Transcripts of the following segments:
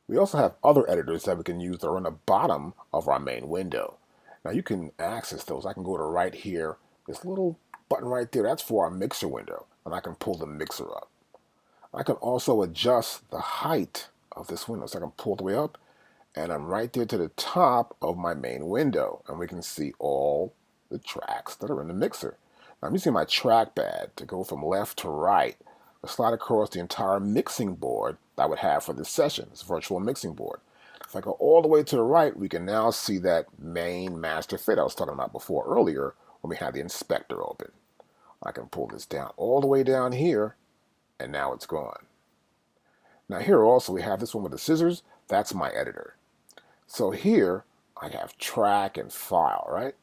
We also have other editors that we can use that are on the bottom of our main window. Now you can access those. I can go to right here, this little button right there, that's for our mixer window, and I can pull the mixer up. I can also adjust the height of this window, so I can pull the way up, and I'm right there to the top of my main window, and we can see all the tracks that are in the mixer. Now I'm using my trackpad to go from left to right to slide across the entire mixing board that I would have for this session, this virtual mixing board. If I go all the way to the right, we can now see that main master fit I was talking about before earlier when we had the inspector open. I can pull this down all the way down here, and now it's gone. Now here also we have this one with the scissors. That's my editor. So here I have track and file, right?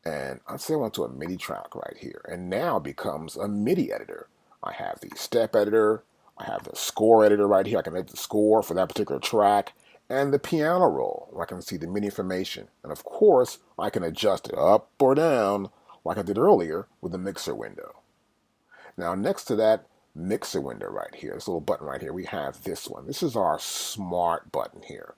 And I'd say I went to a MIDI track right here, and now it becomes a MIDI editor. I have the step editor, I have the score editor right here. I can edit the score for that particular track, and the piano roll, where I can see the MIDI information. And of course, I can adjust it up or down like I did earlier with the mixer window. Now next to that mixer window right here, this little button right here, we have this one. This is our smart button here.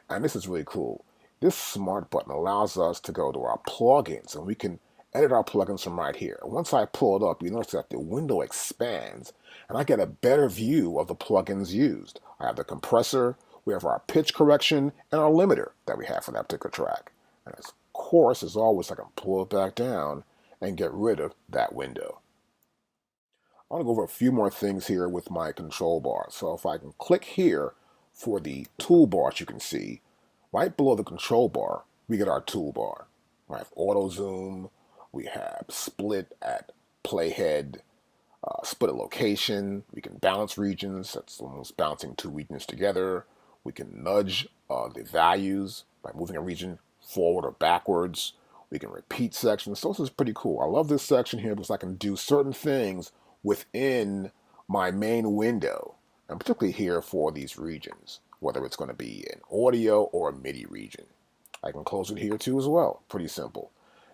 And this is really cool. This smart button allows us to go to our plugins, and we can edit our plugins from right here. Once I pull it up, you notice that the window expands, and I get a better view of the plugins used. I have the compressor, we have our pitch correction, and our limiter that we have for that particular track. And of course, as always, I can pull it back down and get rid of that window. I want to go over a few more things here with my control bar. So if I can click here for the toolbars, you can see right below the control bar, we get our toolbar. We have auto zoom, we have split at playhead, split at location, we can balance regions, that's almost balancing two regions together. We can nudge the values by moving a region forward or backwards. We can repeat sections. So this is pretty cool. I love this section here because I can do certain things within my main window, and particularly here for these regions, whether it's going to be an audio or a MIDI region. I can close it here too as well. Pretty simple.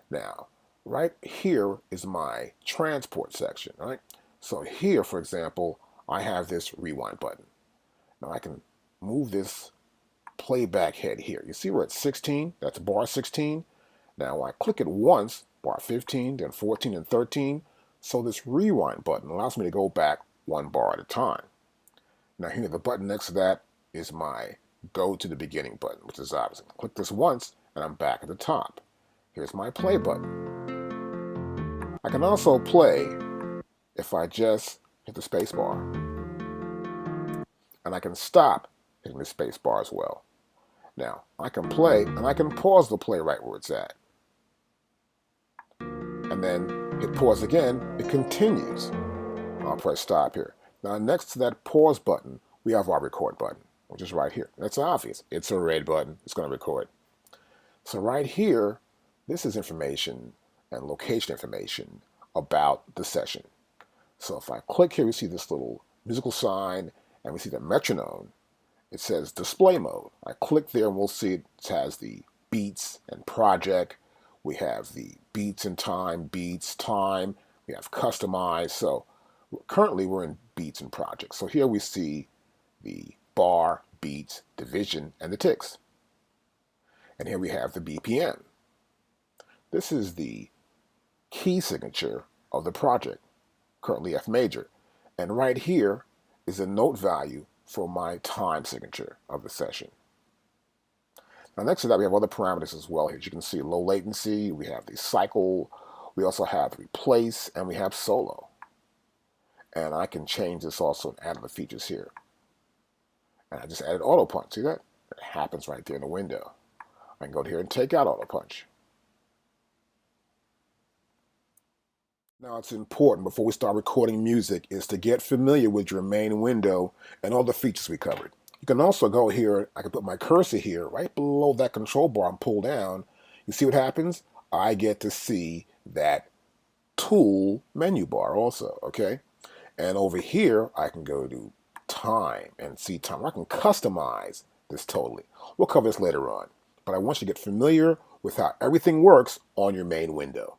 Now, right here is my transport section, right? So here, for example, I have this rewind button. Now I can move this playback head here. You see where it's 16? That's bar 16. Now I click it once, bar 15, then 14 and 13. So this rewind button allows me to go back one bar at a time. Now here, the button next to that is my go to the beginning button, which is obvious. Click this once and I'm back at the top. Here's my play button. I can also play if I just hit the space bar. And I can stop hitting the space bar as well. Now, I can play and I can pause the play right where it's at. And then hit pause again, it continues. I'll press stop here. Now next to that pause button, we have our record button, which is right here. That's obvious. It's a red button. It's going to record. So right here, this is information and location information about the session. So if I click here, we see this little musical sign, and we see the metronome. It says display mode. I click there and we'll see it has the beats and project. We have the beats and time, beats, time. We have customized. So currently we're in beats and projects. So here we see the bar, beats, division, and the ticks. And here we have the BPM. This is the key signature of the project, currently F major. And right here is a note value for my time signature of the session. Now next to that, we have other parameters as well here. As you can see, low latency, we have the cycle, we also have replace, and we have solo. And I can change this also and add other features here. And I just added auto punch. See that? It happens right there in the window. I can go here and take out auto punch. Now it's important before we start recording music is to get familiar with your main window and all the features we covered. You can also go here, I can put my cursor here right below that control bar and pull down. You see what happens? I get to see that tool menu bar also, okay? And over here, I can go to time and see time. I can customize this totally. We'll cover this later on. But I want you to get familiar with how everything works on your main window.